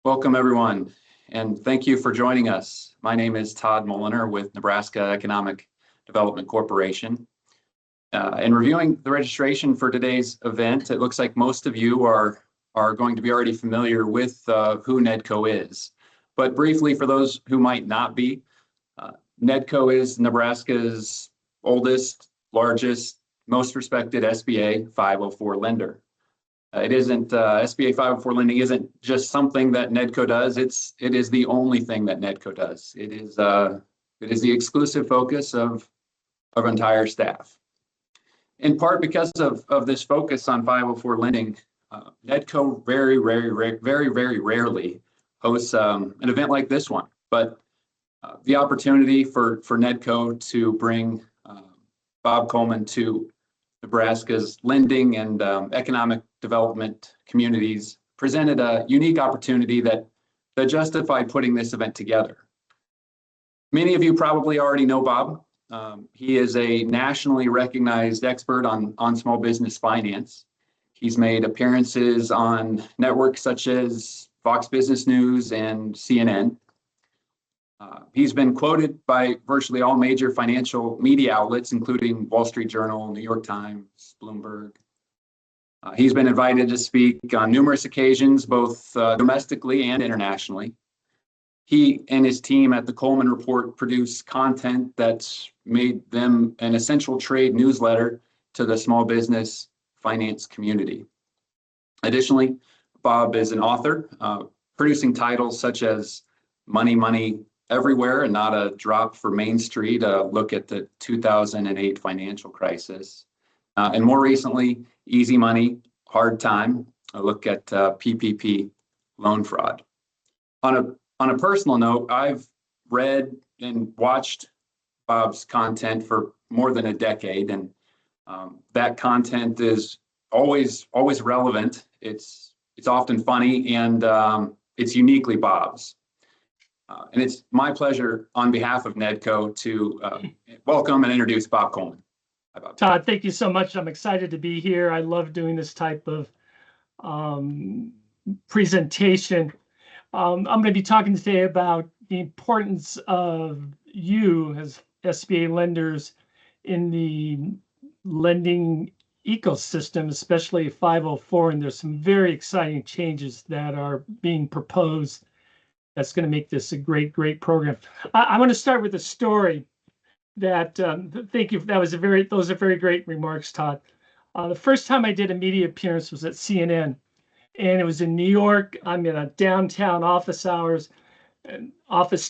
Welcome, everyone, and thank you for joining us. My name is Todd Mulliner with Nebraska Economic Development Corporation. In reviewing the registration for today's event, it looks like most of you are going to be already familiar with who NEDCO is. But briefly, for those who might not be, NEDCO is Nebraska's oldest, largest, most respected SBA 504 lender. It isn't SBA 504 lending isn't just something that NEDCO does. It is the only thing that NEDCO does. It is the exclusive focus of entire staff. In part because of this focus on 504 lending, NEDCO very rarely hosts an event like this one. But the opportunity for NEDCO to bring Bob Coleman to Nebraska's lending and economic development communities presented a unique opportunity that justified putting this event together. Many of you probably already know Bob. He is a nationally recognized expert on small business finance. He's made appearances on networks such as Fox Business News and CNN. He's been quoted by virtually all major financial media outlets, including Wall Street Journal, New York Times, Bloomberg. He's been invited to speak on numerous occasions, both domestically and internationally. He and his team at the Coleman Report produce content that's made them an essential trade newsletter to the small business finance community. Additionally, Bob is an author, producing titles such as Money Everywhere and Not a Drop for Main Street, a look at the 2008 financial crisis. And more recently, Easy Money, Hard Time, a look at PPP loan fraud. On a personal note, I've read and watched Bob's content for more than a decade, and that content is always relevant. It's often funny, and it's uniquely Bob's. And it's my pleasure on behalf of NEDCO to welcome and introduce Bob Coleman. Hi, Bob. Todd, thank you so much. I'm excited to be here. I love doing this type of presentation. I'm going to be talking today about the importance of you as SBA lenders in the lending ecosystem, especially 504. And there's some very exciting changes that are being proposed that's going to make this a great program. I want to start with a story that, thank you, those are very great remarks, Todd. The first time I did a media appearance was at CNN, and it was in New York. I'm in a downtown office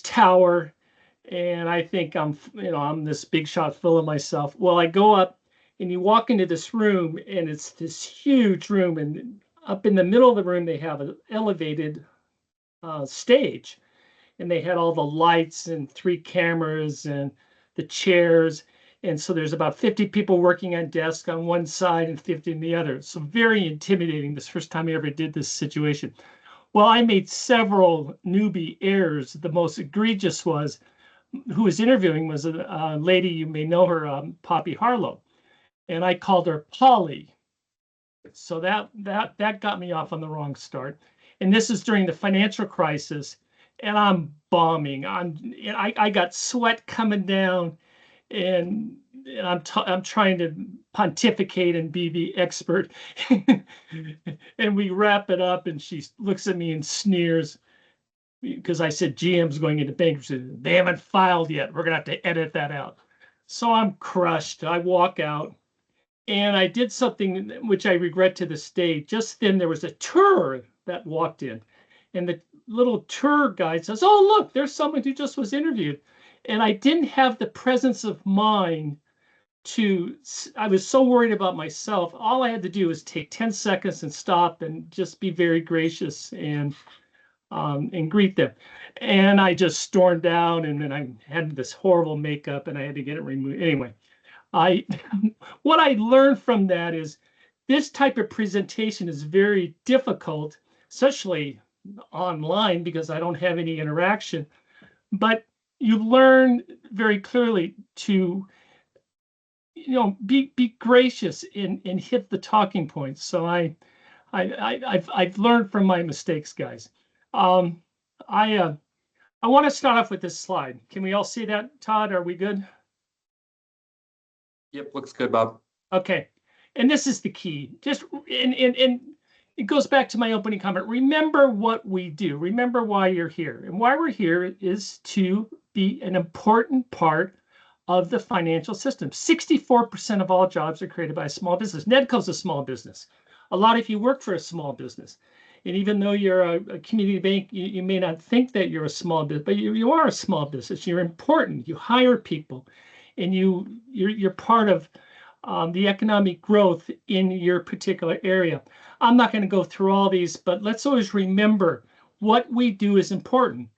tower, and I think I'm this big shot full of myself. Well, I go up, and you walk into this room, and it's this huge room, and up in the middle of the room, they have an elevated stage, and they had all the lights and 3 cameras and the chairs, and so there's about 50 people working on desk on one side and 50 on the other. So very intimidating. This first time I ever did this situation. Well, I made several newbie errors. The most egregious was, who was interviewing was a lady, you may know her, Poppy Harlow, and I called her Polly. So that got me off on the wrong start. And this is during the financial crisis, and I'm bombing. I got sweat coming down, and I'm trying to pontificate and be the expert. And we wrap it up, and she looks at me and sneers because I said GM's going into bankruptcy. They haven't filed yet. We're gonna have to edit that out. So I'm crushed. I walk out. And I did something which I regret to this day. Just then there was a tour that walked in, and the little tour guide says, "Oh, look, there's someone who just was interviewed." And I didn't have the presence of mind I was so worried about myself. All I had to do was take 10 seconds and stop and just be very gracious and greet them. And I just stormed out, and then I had this horrible makeup, and I had to get it removed. Anyway, what I learned from that is this type of presentation is very difficult, especially online, because I don't have any interaction. But you learn very clearly to, be gracious and hit the talking points. So I've learned from my mistakes, guys. Um, I want to start off with this slide. Can we all see that, Todd? Are we good? Yep, looks good, Bob. Okay. And this is the key. Just and it goes back to my opening comment. Remember what we do. Remember why you're here. And why we're here is to be an important part of the financial system. 64% of all jobs are created by a small business. NEDCO is a small business. A lot of you work for a small business. And even though you're a community bank, you may not think that you're a small business, but you are a small business. You're important. You hire people, and you're part of the economic growth in your particular area. I'm not going to go through all these, but let's always remember what we do is important.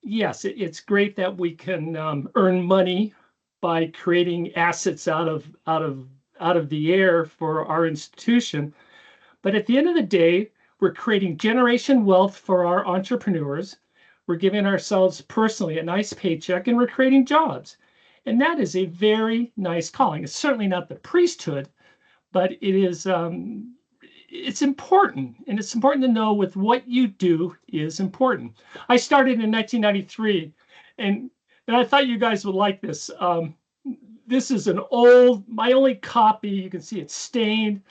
Yes, it's great that we can earn money by creating assets out of the air for our institution. But at the end of the day, we're creating generation wealth for our entrepreneurs. We're giving ourselves personally a nice paycheck, and we're creating jobs. And that is a very nice calling. It's certainly not the priesthood, but it is it's important. And it's important to know with what you do is important. I started in 1993, and I thought you guys would like this. This is my only copy. You can see it's stained.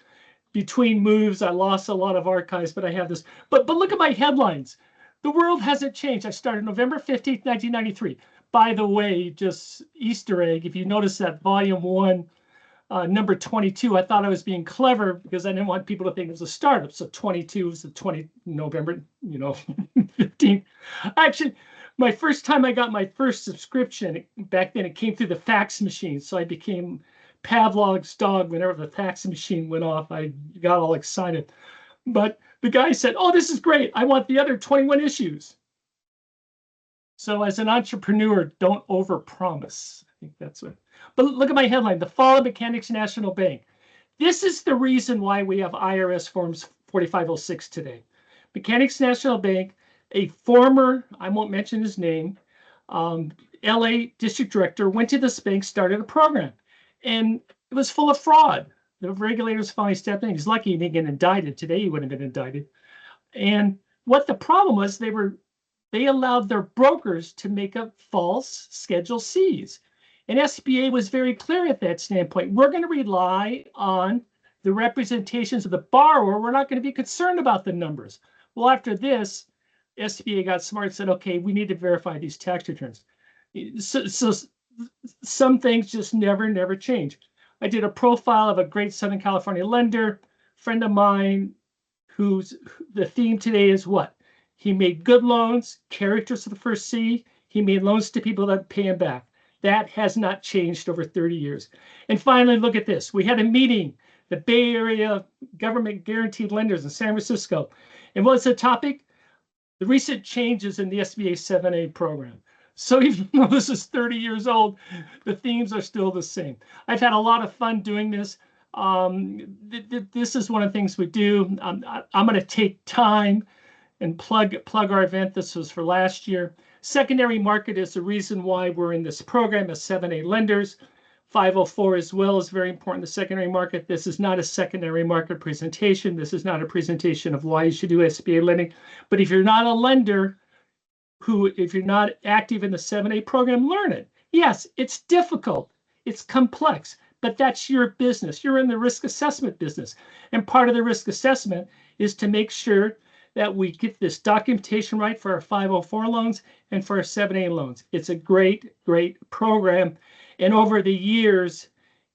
Between moves, I lost a lot of archives, but I have this. But look at my headlines. The world hasn't changed. I started November 15th, 1993. By the way, just Easter egg, if you notice that volume 1, number 22, I thought I was being clever because I didn't want people to think it was a startup. So 22 was the 20 November, 15th. Actually, my first time I got my first subscription, back then it came through the fax machine. So I became Pavlov's dog. Whenever the fax machine went off, I got all excited. But the guy said, "Oh, this is great. I want the other 21 issues." So as an entrepreneur, don't overpromise. I think that's what. But look at my headline: The Fall of Mechanics National Bank. This is the reason why we have IRS Forms 4506 today. Mechanics National Bank, a former, I won't mention his name, LA district director, went to this bank, started a program. And it was full of fraud. The regulators finally stepped in. He's lucky he didn't get indicted. Today he wouldn't have been indicted. And what the problem was, they allowed their brokers to make up false Schedule Cs. And SBA was very clear at that standpoint. We're going to rely on the representations of the borrower. We're not going to be concerned about the numbers. Well, after this, SBA got smart and said, okay, we need to verify these tax returns. So some things just never change. I did a profile of a great Southern California lender, friend of mine, whose the theme today is what? He made good loans, characters of the first C. He made loans to people that pay him back. That has not changed over 30 years. And finally, look at this. We had a meeting, the Bay Area government guaranteed lenders in San Francisco. And what's the topic? The recent changes in the SBA 7A program. So even though this is 30 years old, the themes are still the same. I've had a lot of fun doing this. This is one of the things we do. I'm going to take time and plug our event. This was for last year. Secondary market is the reason why we're in this program as 7A lenders. 504 as well is very important, the secondary market. This is not a secondary market presentation. This is not a presentation of why you should do SBA lending. But if you're not a lender, if you're not active in the 7A program, learn it. Yes, it's difficult. It's complex, but that's your business. You're in the risk assessment business. And part of the risk assessment is to make sure that we get this documentation right for our 504 loans and for our 7A loans. It's a great program. And over the years,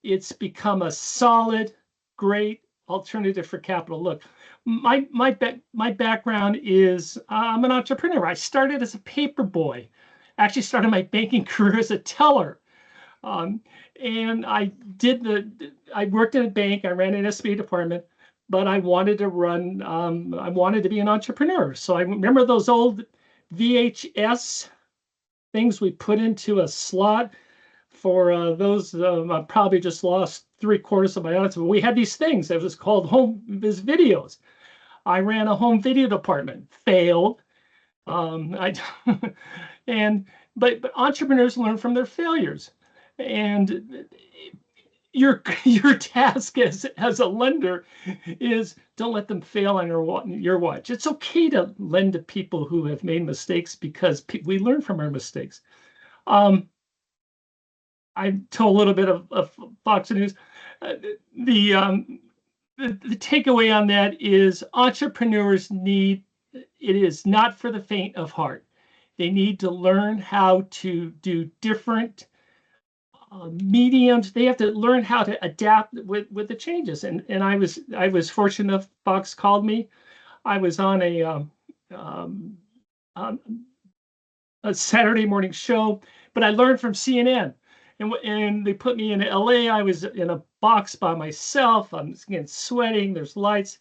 it's become a solid, great alternative for capital. Look, my background is I'm an entrepreneur. I started as a paper boy. Actually started my banking career as a teller. And I worked in a bank. I ran an SBA department, but I wanted to I wanted to be an entrepreneur. So I remember those old VHS things we put into a slot. For those, I probably just lost 3/4 of my audience, but we had these things that was called home videos. I ran a home video department, failed. But entrepreneurs learn from their failures. And your task as a lender is don't let them fail on your watch. It's okay to lend to people who have made mistakes because we learn from our mistakes. I told a little bit of Fox News. The takeaway on that is entrepreneurs need, it is not for the faint of heart. They need to learn how to do different mediums. They have to learn how to adapt with the changes. And I was fortunate enough. Fox called me. I was on a Saturday morning show, but I learned from CNN. And they put me in LA. I was in a box by myself. I'm again sweating. There's lights.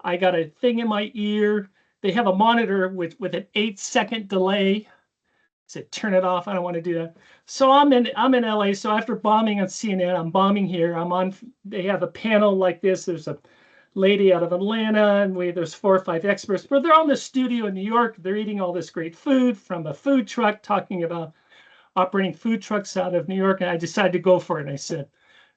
I got a thing in my ear. They have a monitor with an 8-second delay. I said, turn it off. I don't want to do that. So I'm in LA. So after bombing on CNN, I'm bombing here. They have a panel like this. There's a lady out of Atlanta, and there's 4 or 5 experts. But they're all in the studio in New York. They're eating all this great food from a food truck, talking about operating food trucks out of New York. And I decided to go for it. And I said,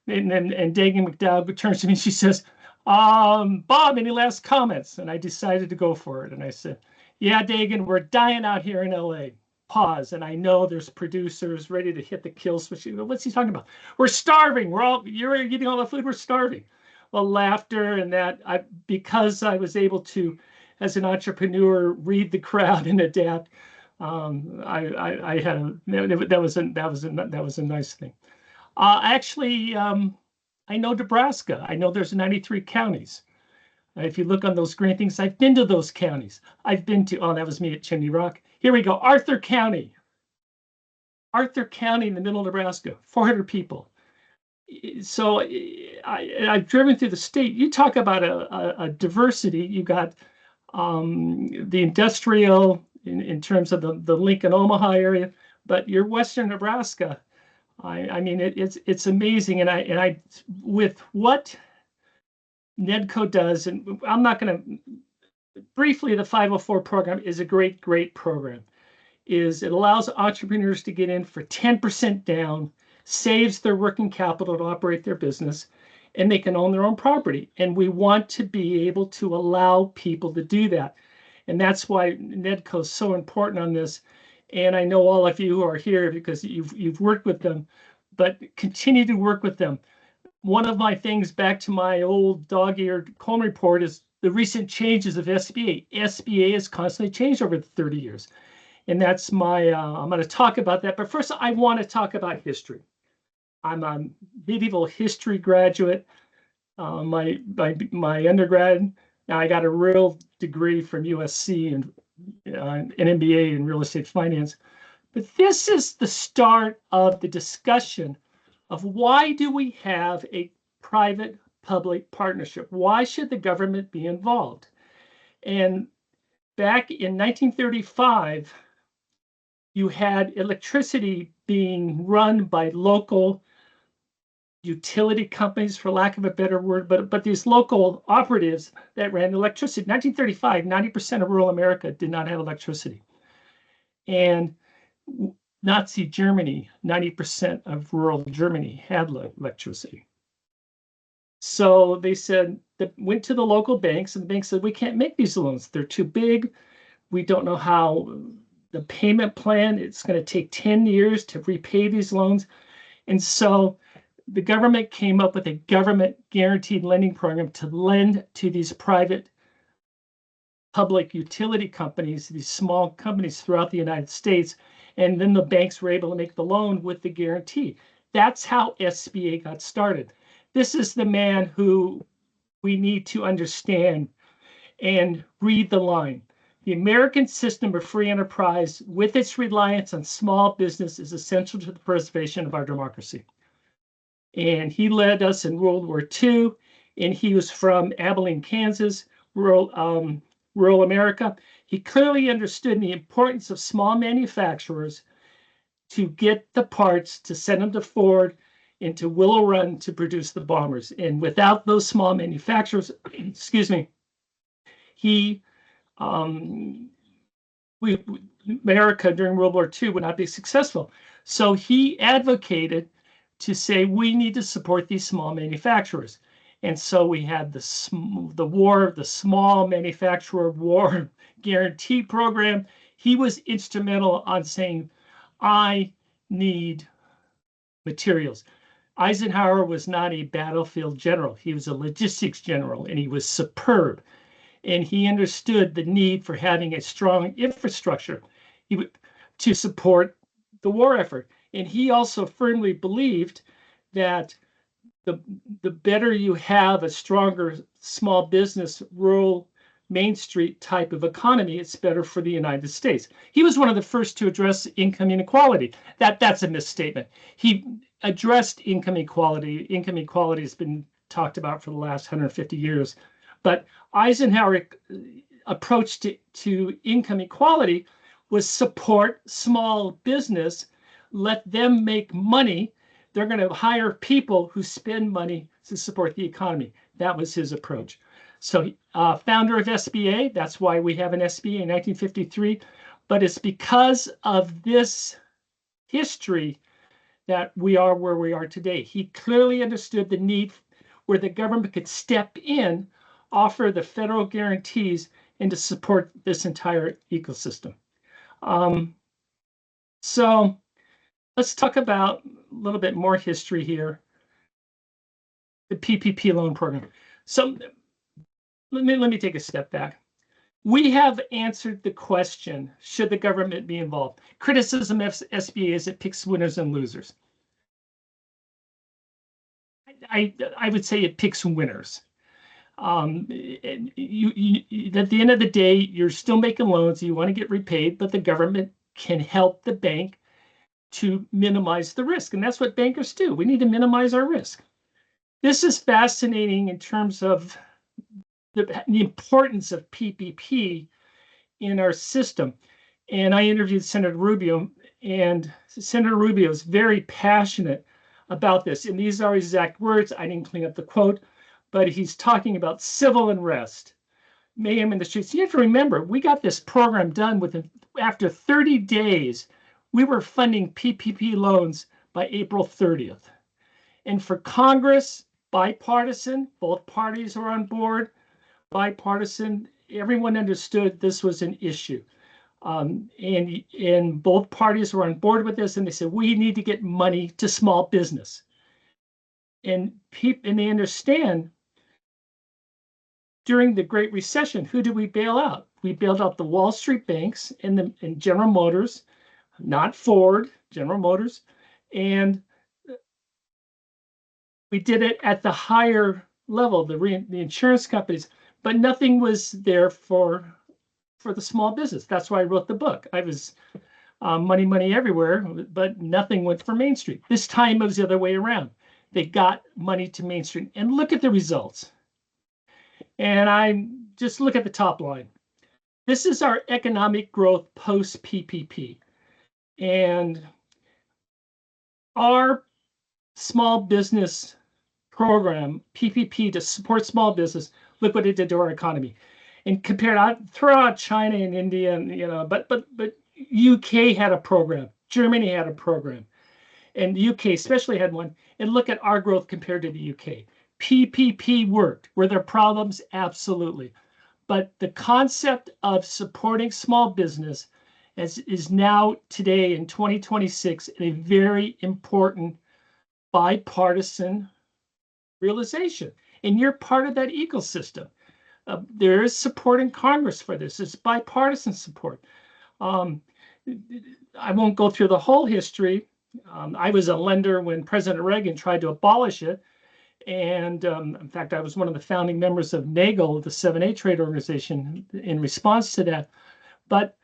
and Dagan McDowell turns to me, she says, Bob, any last comments? And I decided to go for it. And I said, yeah, Dagan, we're dying out here in LA. Pause. And I know there's producers ready to hit the kill switch. What's he talking about? We're starving. You're eating all the food. We're starving. Well, laughter and that, because I was able to, as an entrepreneur, read the crowd and adapt. I had that was a nice thing. Actually, I know Nebraska. I know there's 93 counties. If you look on those green things, I've been to those counties. I've been to, that was me at Chimney Rock. Here we go, Arthur County. Arthur County in the middle of Nebraska, 400 people. So I've driven through the state. You talk about a diversity. You got the industrial in terms of the Lincoln Omaha area, but your Western Nebraska, I mean, it's amazing. And I with what NEDCO does, and I'm not going to briefly, the 504 program is a great program. It allows entrepreneurs to get in for 10% down, saves their working capital to operate their business, and they can own their own property. And we want to be able to allow people to do that. And that's why NEDCO is so important on this. And I know all of you who are here because you've worked with them, but continue to work with them. One of my things, back to my old dog-eared Coleman report, is the recent changes of SBA. SBA has constantly changed over 30 years. And that's my, I'm going to talk about that. But first, I want to talk about history. I'm a medieval history graduate. My undergrad, now I got a real degree from USC and an MBA in real estate finance. But this is the start of the discussion of why do we have a private-public partnership? Why should the government be involved? And back in 1935, you had electricity being run by local utility companies, for lack of a better word, but these local operatives that ran electricity. 1935, 90% of rural America did not have electricity. And Nazi Germany, 90% of rural Germany had electricity. So they said, went to the local banks, and the bank said, we can't make these loans. They're too big. We don't know how the payment plan, it's going to take 10 years to repay these loans. And so the government came up with a government guaranteed lending program to lend to these private public utility companies, these small companies throughout the United States. And then the banks were able to make the loan with the guarantee. That's how SBA got started. This is the man who we need to understand and read the line. The American system of free enterprise, with its reliance on small business, is essential to the preservation of our democracy. And he led us in World War II, and he was from Abilene, Kansas, rural America. He clearly understood the importance of small manufacturers to get the parts, to send them to Ford and to Willow Run to produce the bombers. And without those small manufacturers, excuse me, America during World War II would not be successful. So he advocated to say we need to support these small manufacturers. And so we had the small manufacturer war guarantee program. He was instrumental on saying, I need materials. Eisenhower was not a battlefield general. He was a logistics general, and he was superb. And he understood the need for having a strong infrastructure to support the war effort. And he also firmly believed that the better you have a stronger small business, rural, Main Street type of economy, it's better for the United States. He was one of the first to address income inequality. That's a misstatement. He addressed income equality. Income equality has been talked about for the last 150 years. But Eisenhower's approach to income equality was support small business, let them make money. They're going to hire people who spend money to support the economy. That was his approach. So founder of SBA, that's why we have an SBA in 1953. But it's because of this history that we are where we are today. He clearly understood the need where the government could step in, offer the federal guarantees, and to support this entire ecosystem. So let's talk about a little bit more history here. The PPP loan program. So let me take a step back. We have answered the question, should the government be involved? Criticism of SBA is it picks winners and losers. I would say it picks winners. At the end of the day, you're still making loans, you want to get repaid, but the government can help the bank to minimize the risk. And that's what bankers do. We need to minimize our risk. This is fascinating in terms of the importance of PPP in our system. And I interviewed Senator Rubio, and Senator Rubio is very passionate about this. And these are exact words. I didn't clean up the quote, but he's talking about civil unrest, mayhem in the streets. You have to remember, we got this program done after 30 days. We were funding PPP loans by April 30th. And for Congress, bipartisan, both parties are on board. Bipartisan, everyone understood this was an issue. And both parties were on board with this, and they said, we need to get money to small business. And they understand, during the Great Recession, who did we bail out? We bailed out the Wall Street banks and General Motors, not Ford, General Motors. And we did it at the higher level, the insurance companies, but nothing was there for the small business. That's why I wrote the book. I was money, money everywhere, but nothing went for Main Street. This time it was the other way around. They got money to Main Street, and look at the results. And I just look at the top line. This is our economic growth post PPP. And our small business program, PPP, to support small business, look what it did to our economy. And compared out, throw out China and India, and but UK had a program, Germany had a program, and the UK especially had one. And look at our growth compared to the UK. PPP worked. Were there problems? Absolutely. But the concept of supporting small business is now today in 2026 a very important bipartisan realization. And you're part of that ecosystem. There is support in Congress for this. It's bipartisan support. I won't go through the whole history. I was a lender when President Reagan tried to abolish it. And in fact, I was one of the founding members of NEDCO, the 7A trade organization, in response to that. But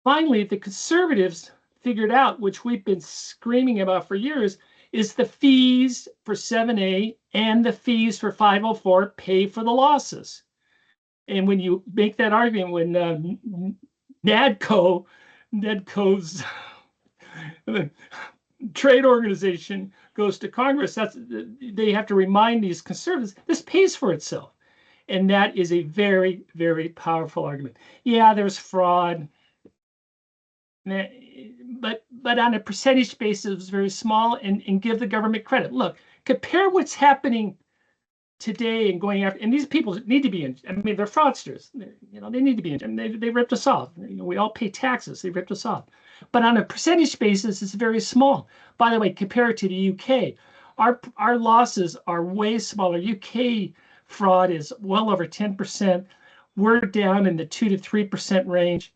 finally, the conservatives figured out, which we've been screaming about for years, is the fees for 7A and the fees for 504 pay for the losses. And when you make that argument, when NEDCO's trade organization goes to Congress, they have to remind these conservatives, this pays for itself. And that is a very, very powerful argument. Yeah, there's fraud. But on a percentage basis, it was very small, and give the government credit. Look, compare what's happening today and going after, and these people need to be in, I mean, they're fraudsters. They need to be in, and they ripped us off. We all pay taxes. They ripped us off. But on a percentage basis, it's very small. By the way, compared to the UK, our losses are way smaller. UK fraud is well over 10%. We're down in the 2 to 3% range,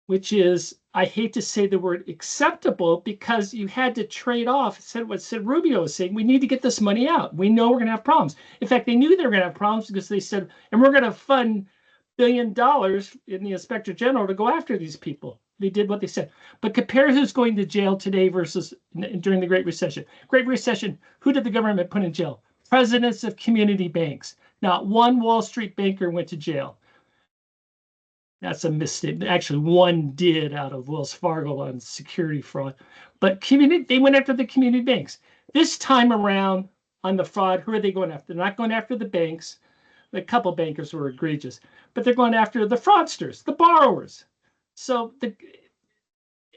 which is, I hate to say the word acceptable, because you had to trade off. What Rubio was saying, we need to get this money out. We know we're going to have problems. In fact, they knew they were going to have problems, because they said, and we're going to fund $1 billion in the Inspector General to go after these people. They did what they said. But compare who's going to jail today versus during the Great Recession. Great Recession, who did the government put in jail? Presidents of community banks. Not one Wall Street banker went to jail. That's a mistake. Actually, one did out of Wells Fargo on security fraud. But they went after the community banks. This time around on the fraud, who are they going after? They're not going after the banks. A couple bankers were egregious, but they're going after the fraudsters, the borrowers. So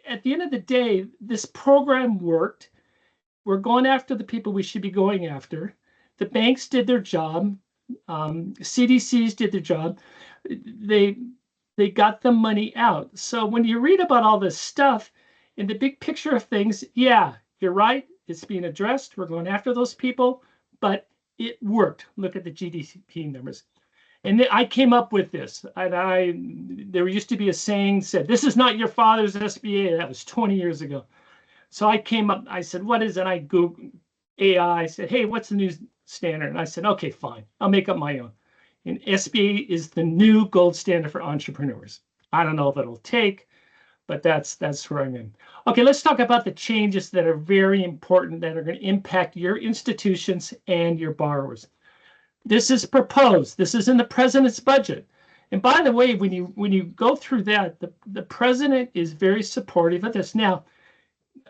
at the end of the day, this program worked. We're going after the people we should be going after. The banks did their job. CDCs did their job. They got the money out. So when you read about all this stuff in the big picture of things, yeah, you're right. It's being addressed. We're going after those people, but it worked. Look at the GDP numbers. And I came up with this. There used to be a saying said, "This is not your father's SBA." That was 20 years ago. So I came up, I said, what is it? I Googled AI. I said, hey, what's the new standard? And I said, okay, fine. I'll make up my own. And SBA is the new gold standard for entrepreneurs. I don't know if it'll take, but that's where I'm in. Okay, let's talk about the changes that are very important, that are going to impact your institutions and your borrowers. This is proposed. This is in the president's budget. And by the way, when you go through that, the president is very supportive of this. Now,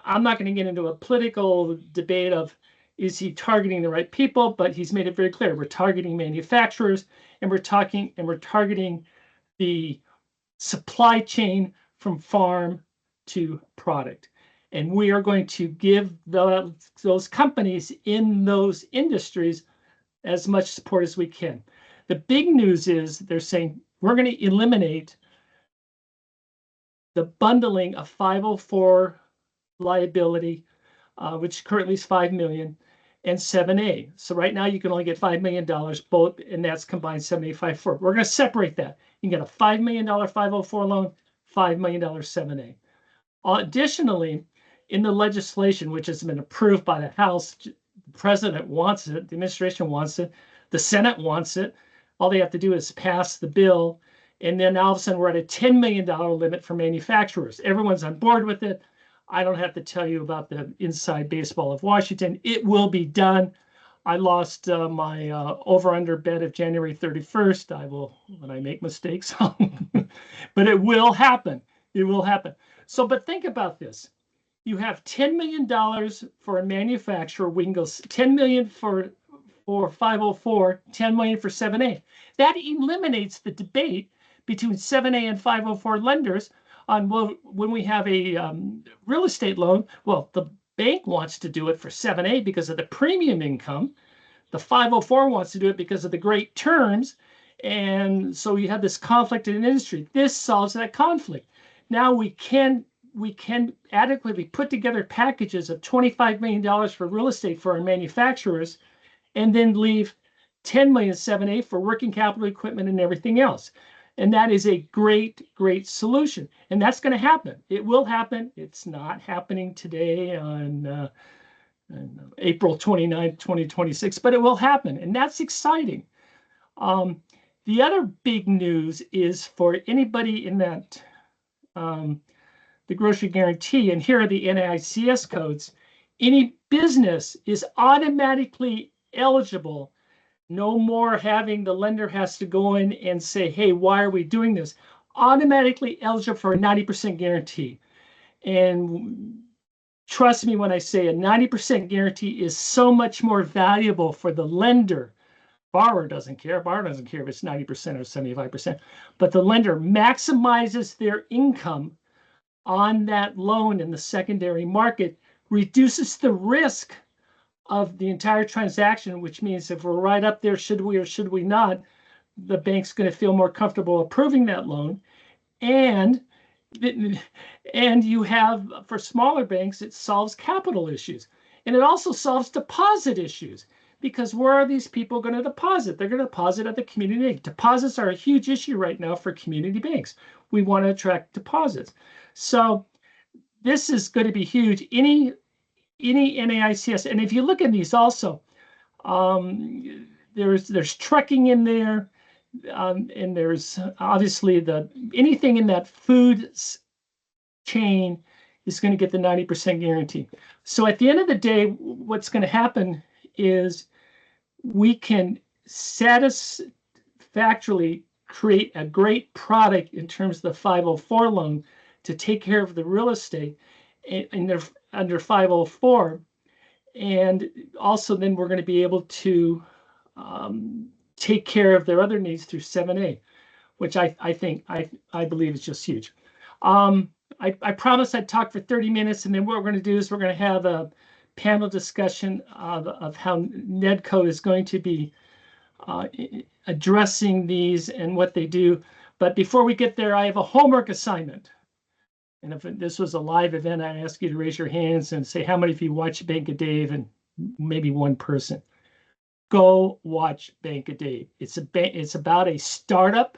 I'm not going to get into a political debate of, is he targeting the right people? But he's made it very clear. We're targeting manufacturers, and we're targeting the supply chain from farm to product. And we are going to give those companies in those industries as much support as we can. The big news is they're saying we're going to eliminate the bundling of 504 liability, which currently is $5 million, and 7A. So right now you can only get $5 million both, and that's combined 7A, 504. We're going to separate that. You can get a $5 million 504 loan, $5 million 7A. Additionally, in the legislation, which has been approved by the House, the president wants it, the administration wants it, the Senate wants it. All they have to do is pass the bill, and then all of a sudden we're at a $10 million limit for manufacturers. Everyone's on board with it. I don't have to tell you about the inside baseball of Washington. It will be done. I lost my over-under bet of January 31st. I will, when I make mistakes, but it will happen. It will happen. So, but think about this. You have $10 million for a manufacturer. We can go $10 million for 504, $10 million for 7A. That eliminates the debate between 7A and 504 lenders on, well, when we have a real estate loan, well, the bank wants to do it for 7A because of the premium income. The 504 wants to do it because of the great terms. And so you have this conflict in the industry. This solves that conflict. Now we can adequately put together packages of $25 million for real estate for our manufacturers, and then leave $10 million 7A for working capital equipment and everything else. And that is a great, great solution. And that's going to happen. It will happen. It's not happening today on April 29th, 2026, but it will happen. And that's exciting. The other big news is for anybody in that the grocery guarantee, and here are the NAICS codes. Any business is automatically eligible. No more having the lender has to go in and say, hey, why are we doing this? Automatically eligible for a 90% guarantee. And trust me when I say a 90% guarantee is so much more valuable for the lender. Borrower doesn't care. Borrower doesn't care if it's 90% or 75%. But the lender maximizes their income on that loan in the secondary market reduces the risk of the entire transaction, which means if we're right up there, should we or should we not, the bank's going to feel more comfortable approving that loan. And you have, for smaller banks, it solves capital issues. And it also solves deposit issues, because where are these people going to deposit? They're going to deposit at the community bank. Deposits are a huge issue right now for community banks. We want to attract deposits. So this is going to be huge. Any NAICS, and if you look at these also, there's trucking in there, and there's obviously anything in that food chain is going to get the 90% guarantee. So at the end of the day, what's going to happen is we can satisfactorily create a great product in terms of the 504 loan to take care of the real estate under 504. And also then we're going to be able to take care of their other needs through 7A, which I believe is just huge. I promised I'd talk for 30 minutes, and then what we're going to do is we're going to have a panel discussion of how NEDCO is going to be addressing these and what they do. But before we get there, I have a homework assignment. And if this was a live event, I'd ask you to raise your hands and say how many of you watch Bank of Dave, and maybe one person. Go watch Bank of Dave. It's about a startup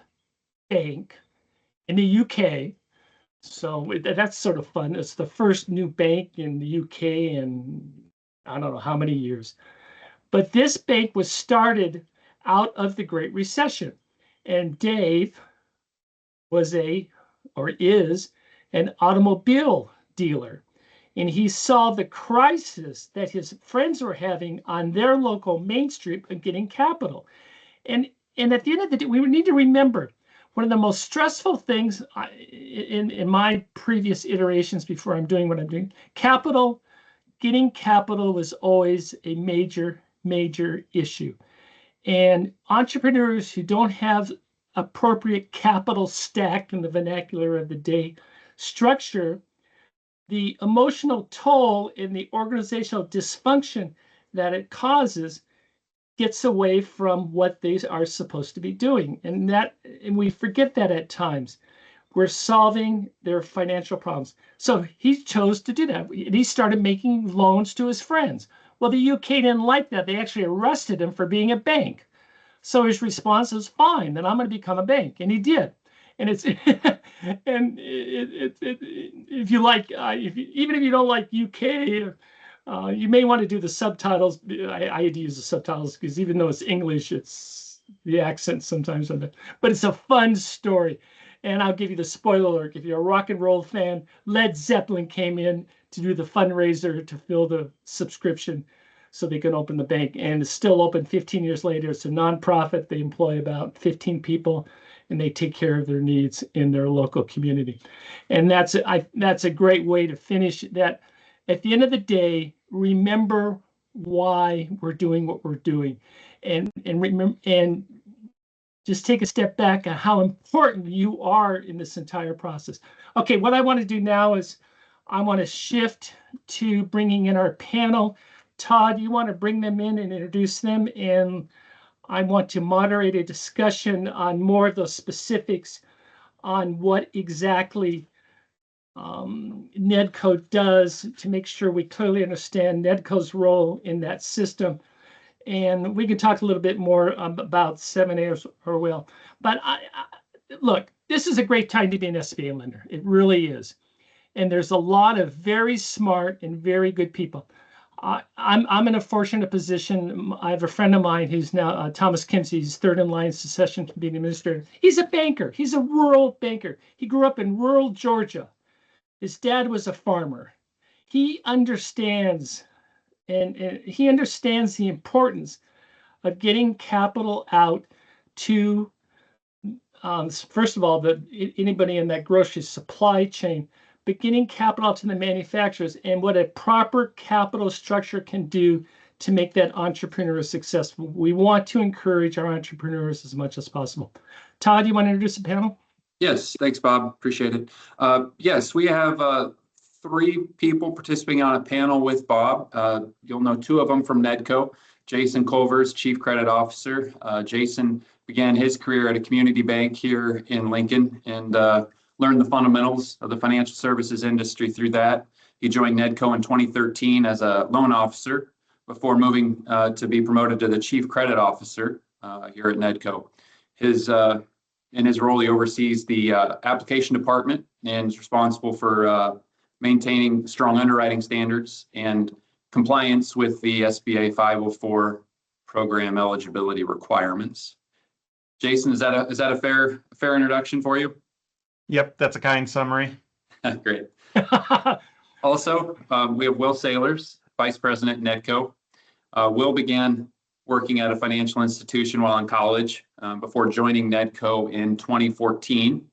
bank in the UK. So that's sort of fun. It's the first new bank in the UK in I don't know how many years. But this bank was started out of the Great Recession. And Dave is an automobile dealer. And he saw the crisis that his friends were having on their local Main Street of getting capital. And at the end of the day, we need to remember one of the most stressful things in my previous iterations before I'm doing what I'm doing, getting capital was always a major, major issue. And entrepreneurs who don't have appropriate capital stack in the vernacular of the day structure, the emotional toll and the organizational dysfunction that it causes gets away from what they are supposed to be doing. And we forget that at times. We're solving their financial problems. So he chose to do that. And he started making loans to his friends. Well, the UK didn't like that. They actually arrested him for being a bank. So his response was, fine, then I'm going to become a bank. And he did. And it's if you like, even if you don't like UK, you may want to do the subtitles. I had to use the subtitles because even though it's English, it's the accent sometimes on it. But it's a fun story. And I'll give you the spoiler alert. If you're a rock and roll fan, Led Zeppelin came in to do the fundraiser to fill the subscription so they can open the bank. And it's still open 15 years later. It's a nonprofit. They employ about 15 people, and they take care of their needs in their local community. And that's a great way to finish that. At the end of the day, remember why we're doing what we're doing, and remember, and just take a step back on how important you are in this entire process. Okay, what I want to do now is I want to shift to bringing in our panel. Todd, you want to bring them in and introduce them, and I want to moderate a discussion on more of those specifics on what exactly NEDCO does to make sure we clearly understand NEDCO's role in that system. And we can talk a little bit more about 7A or well. But look, this is a great time to be an SBA lender. It really is. And there's a lot of very smart and very good people. I'm in a fortunate position. I have a friend of mine who's now Thomas Kinsey. He's third in line succession to being administrator. He's a banker. He's a rural banker. He grew up in rural Georgia. His dad was a farmer. He understands, and he understands the importance of getting capital out to, first of all, anybody in that grocery supply chain, but getting capital to the manufacturers and what a proper capital structure can do to make that entrepreneur successful. We want to encourage our entrepreneurs as much as possible. Todd, you want to introduce the panel? Yes, thanks, Bob. Appreciate it. Yes, we have 3 people participating on a panel with Bob. You'll know 2 of them from NEDCO. Jason Culvers, Chief Credit Officer. Jason began his career at a community bank here in Lincoln and learned the fundamentals of the financial services industry through that. He joined NEDCO in 2013 as a loan officer before moving to be promoted to the Chief Credit Officer here at NEDCO. In his role, he oversees the application department and is responsible for maintaining strong underwriting standards and compliance with the SBA 504 program eligibility requirements. Jason, is that a fair introduction for you? Yep, that's a kind summary. Great. Also, we have Will Sailors, Vice President, NEDCO. Will began working at a financial institution while in college before joining NEDCO in 2014.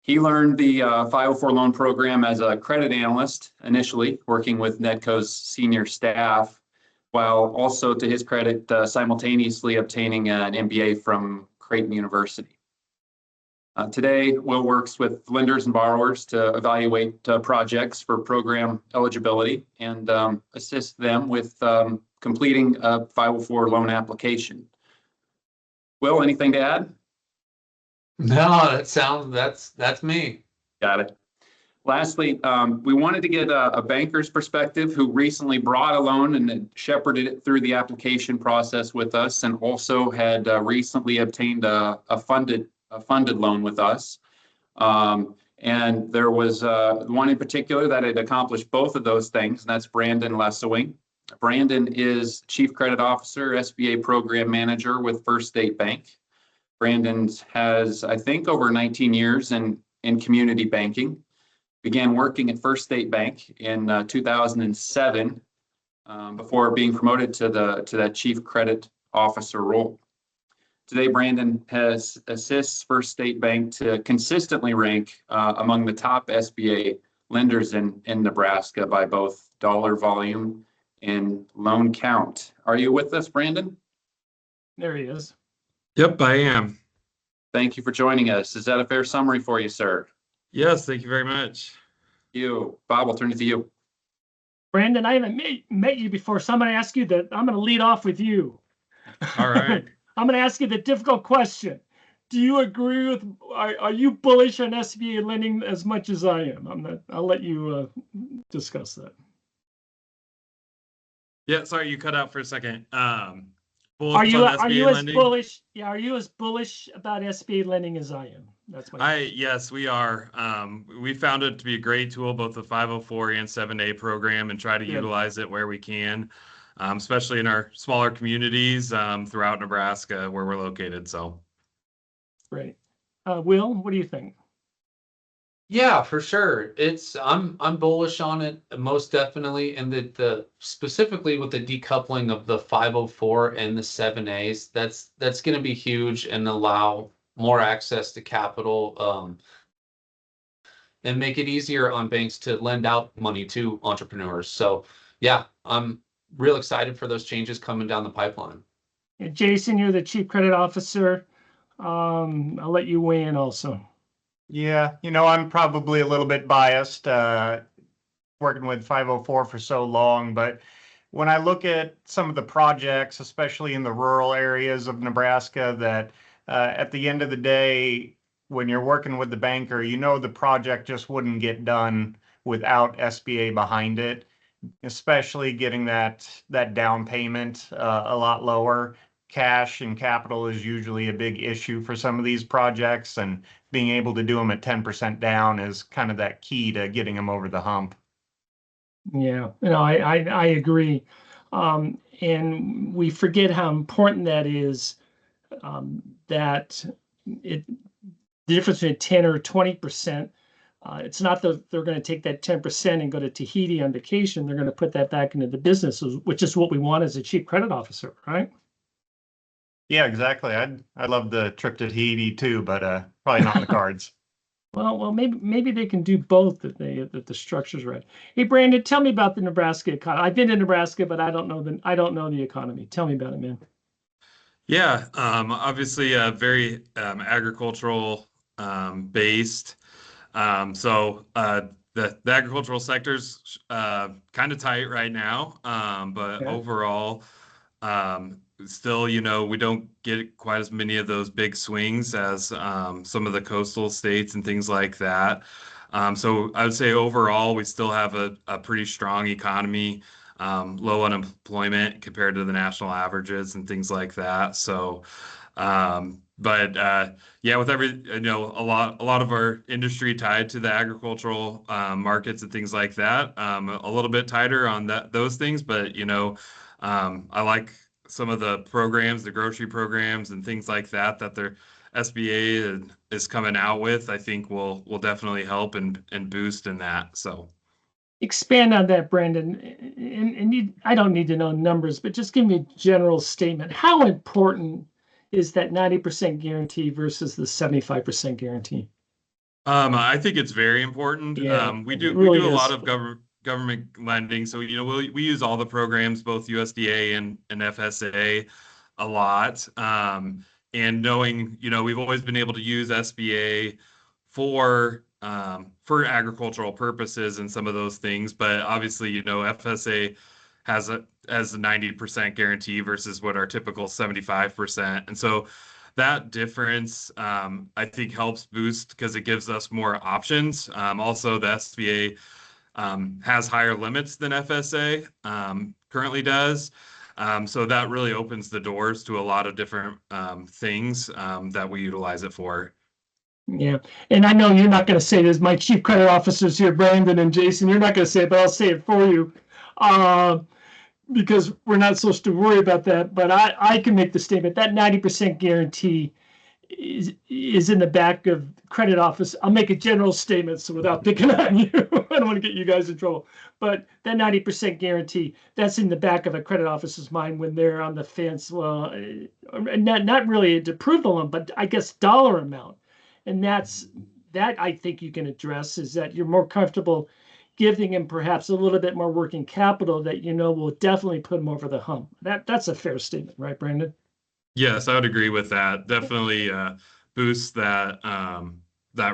He learned the 504 loan program as a credit analyst initially, working with NEDCO's senior staff, while also, to his credit, simultaneously obtaining an MBA from Creighton University. Today, Will works with lenders and borrowers to evaluate projects for program eligibility and assist them with completing a 504 loan application. Will, anything to add? No, that's me. Got it. Lastly, we wanted to get a banker's perspective who recently brought a loan and shepherded it through the application process with us, and also had recently obtained a funded loan with us. And there was one in particular that had accomplished both of those things, and that's Brandon Lessowing. Brandon is Chief Credit Officer, SBA Program Manager with First State Bank. Brandon has, I think, over 19 years in community banking. Began working at First State Bank in 2007 before being promoted to that Chief Credit Officer role. Today, Brandon assists First State Bank to consistently rank among the top SBA lenders in Nebraska by both dollar volume and loan count. Are you with us, Brandon? There he is. Yep, I am. Thank you for joining us. Is that a fair summary for you, sir? Yes, thank you very much. You, Bob, I'll turn it to you. Brandon, I haven't met you before, so I'm going to ask you that. I'm going to lead off with you. All right. I'm going to ask you the difficult question. Do you agree with, are you bullish on SBA lending as much as I am? I'll let you discuss that. Yeah, sorry, you cut out for a second. Are you as bullish? Yeah, are you as bullish about SBA lending as I am? That's my Yes, we are. We found it to be a great tool, both the 504 and 7A program, and try to utilize it where we can, especially in our smaller communities throughout Nebraska where we're located. So great. Will, what do you think? Yeah, for sure. I'm bullish on it most definitely, and the specifically with the decoupling of the 504 and the 7As, that's going to be huge and allow more access to capital, and make it easier on banks to lend out money to entrepreneurs. So yeah, I'm real excited for those changes coming down the pipeline. Yeah, Jason, you're the Chief Credit Officer. I'll let you weigh in also. yeah, I'm probably a little bit biased, working with 504 for so long, but when I look at some of the projects, especially in the rural areas of Nebraska, that at the end of the day, when you're working with the banker, the project just wouldn't get done without SBA behind it, especially getting that down payment a lot lower. Cash and capital is usually a big issue for some of these projects, and being able to do them at 10% down is kind of that key to getting them over the hump. Yeah, I agree. And we forget how important that is, that the difference between 10 or 20%. It's not that they're going to take that 10% and go to Tahiti on vacation. They're going to put that back into the business, which is what we want as a chief credit officer, right? Yeah, exactly. I'd love the trip to Tahiti too, but probably not in the cards. Well, maybe they can do both if the structure's right. Hey, Brandon, tell me about the Nebraska economy. I've been in Nebraska, but I don't know the economy. Tell me about it, man. Yeah, obviously a very agricultural based. The agricultural sector's kind of tight right now, but Yeah. overall, still, we don't get quite as many of those big swings as some of the coastal states and things like that. So I would say overall, we still have a pretty strong economy, low unemployment compared to the national averages and things like that. So, yeah, with a lot of our industry tied to the agricultural markets and things like that, a little bit tighter on those things. But I like some of the programs, the grocery programs and things like that their SBA is coming out with. I think will definitely help and boost in that. So Expand on that, Brandon. And I don't need to know numbers, but just give me a general statement. How important is that 90% guarantee versus the 75% guarantee? I think it's very important. Yeah, We it do really a is. lot of government lending, so we use all the programs, both USDA and FSA, a lot. And knowing we've always been able to use SBA for agricultural purposes and some of those things, but obviously FSA has a 90% guarantee versus what our typical 75%, and so that difference, I think, helps boost because it gives us more options. Also, the SBA has higher limits than FSA currently does. So that really opens the doors to a lot of different things that we utilize it for. Yeah. And I know you're not going to say this. My chief credit officers here, Brandon and Jason, you're not going to say it, but I'll say it for you. Because we're not supposed to worry about that, but I can make the statement that 90% guarantee is in the back of credit office. I'll make a general statement, so without picking on you, I don't want to get you guys in trouble. But that 90% guarantee, that's in the back of a credit officer's mind when they're on the fence. Well, not really to approve the loan, but I guess dollar amount, and that I think you can address is that you're more comfortable giving him perhaps a little bit more working capital that will definitely put him over the hump. That's a fair statement, right, Brandon? Yes, I would agree with that. Definitely boosts that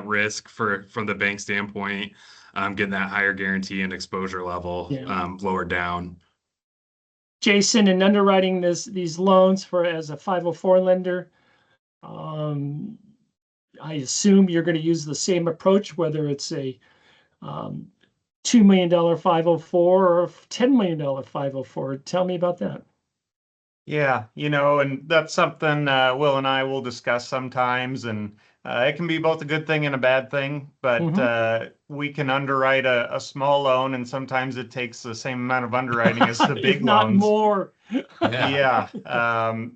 risk from the bank standpoint, getting that higher guarantee and exposure level lowered down. Jason, in underwriting these loans as a 504 lender, I assume you're going to use the same approach, whether it's a $2 million 504 or $10 million 504. Tell me about that. Yeah, and that's something Will and I will discuss sometimes, and it can be both a good thing and a bad thing, but we can underwrite a small loan, and sometimes it takes the same amount of underwriting as the big if not loans. more. Yeah.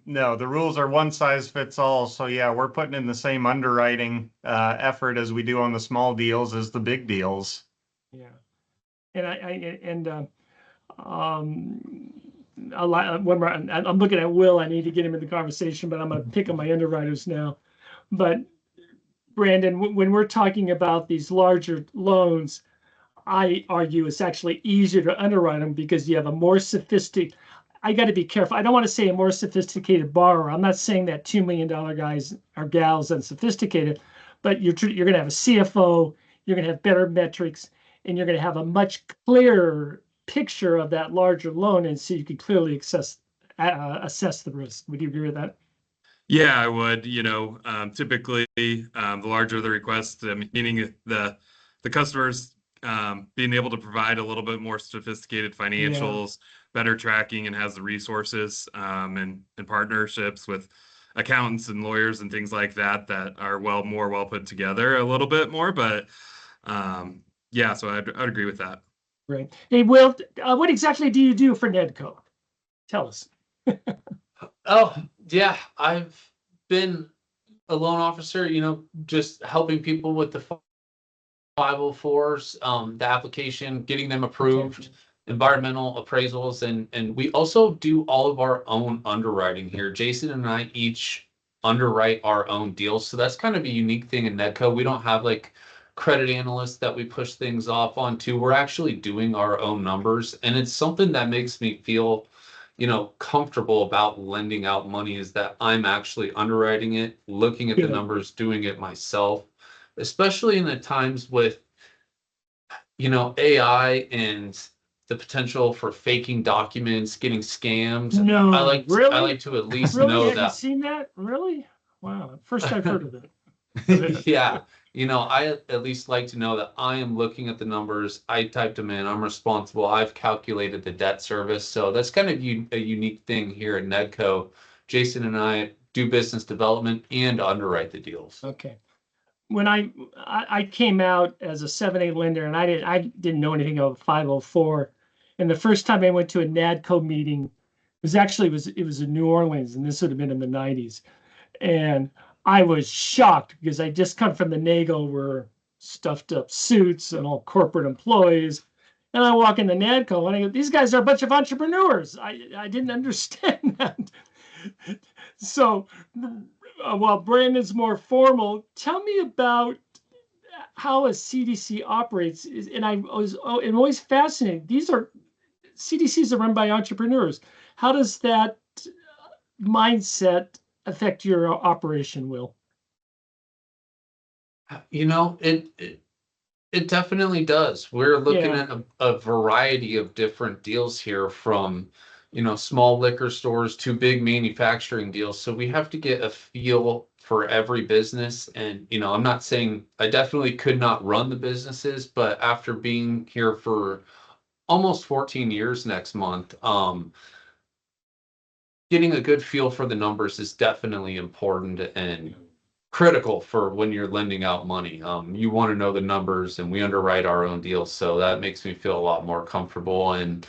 No, the rules are one size fits all. So yeah, we're putting in the same underwriting effort as we do on the small deals as the big deals. Yeah. I'm looking at Will. I need to get him in the conversation, but I'm going to pick on my underwriters now. But Brandon, when we're talking about these larger loans, I argue it's actually easier to underwrite them because you have a more sophisticated. I got to be careful. I don't want to say a more sophisticated borrower. I'm not saying that $2 million guys or gals unsophisticated, but you're going to have a CFO. You're going to have better metrics, and you're going to have a much clearer picture of that larger loan, and so you can clearly assess the risk. Would you agree with that? Yeah, I would. Typically, the larger the request, meaning the customers being able to provide a little bit more sophisticated financials, better tracking, and has the resources and partnerships with accountants and lawyers and things like that are more well put together a little bit more. But yeah, so I'd agree with that. Right. Hey, Will, what exactly do you do for NEDCO? Tell us. Oh, yeah, I've been a loan officer, just helping people with the 504s, the application, getting them approved, environmental appraisals, and we also do all of our own underwriting here. Jason and I each underwrite our own deals, so that's kind of a unique thing in NEDCO. We don't have like credit analysts that we push things off onto. We're actually doing our own numbers, and it's something that makes me feel comfortable about lending out money, is that I'm actually underwriting it, looking at the numbers, doing it myself. especially in the times with, AI and the potential for faking documents, getting scammed. No, I like really? to at least Really? know Have you that. seen that? Really? Wow. First I've heard of it. Yeah, I at least like to know that I am looking at the numbers. I typed them in. I'm responsible. I've calculated the debt service. So that's kind of a unique thing here at NEDCO. Jason and I do business development and underwrite the deals. Okay. When I came out as a 7A lender, and I didn't know anything about 504. And the first time I went to a NADCO meeting it was in New Orleans, and this would have been in the 90s. And I was shocked because I just come from the NAGO where stuffed up suits and all corporate employees. And I walk in the NADCO and I go, these guys are a bunch of entrepreneurs. I didn't understand that. So while Brandon's more formal, tell me about how a CDC operates. And I'm always fascinated. CDCs are run by entrepreneurs. How does that mindset affect your operation, Will? It definitely does. We're looking Yeah. at a variety of different deals here, from small liquor stores to big manufacturing deals. So we have to get a feel for every business. And I'm not saying I definitely could not run the businesses, but after being here for almost 14 years next month, getting a good feel for the numbers is definitely important and critical for when you're lending out money. You want to know the numbers, and we underwrite our own deals, so that makes me feel a lot more comfortable. And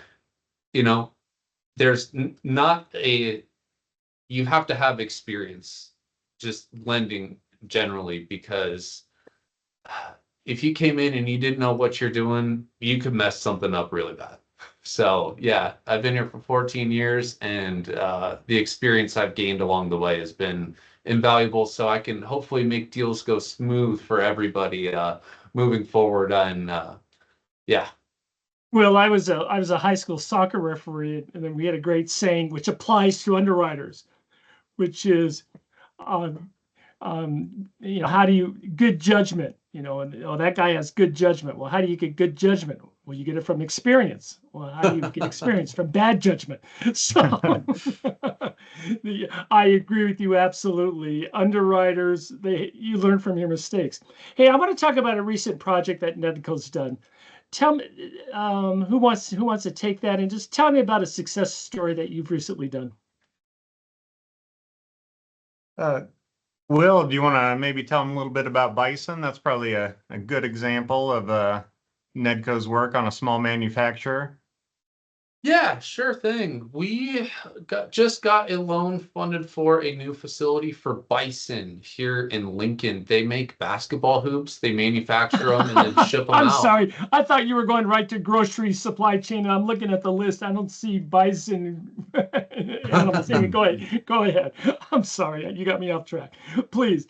there's not you have to have experience just lending generally, because if you came in and you didn't know what you're doing, you could mess something up really bad. So yeah, I've been here for 14 years, and the experience I've gained along the way has been invaluable. So I can hopefully make deals go smooth for everybody moving forward. And yeah. Well, I was a high school soccer referee, and then we had a great saying which applies to underwriters, which is, how do you good judgment? And that guy has good judgment. Well, how do you get good judgment? Well, you get it from experience. Well, how do you get experience? From bad judgment. So I agree with you absolutely. Underwriters, you learn from your mistakes. Hey, I want to talk about a recent project that NEDCO's done. Tell me, who wants to take that, and just tell me about a success story that you've recently done. Will, do you want to maybe tell them a little bit about Bison? That's probably a good example of NEDCO's work on a small manufacturer. Yeah, sure thing. We just got a loan funded for a new facility for Bison here in Lincoln. They make basketball hoops. They manufacture them and then ship them I'm out. sorry. I thought you were going right to grocery supply chain, and I'm looking at the list. I don't see Bison animals. Anyway, go ahead. I'm sorry. You got me off track. Please.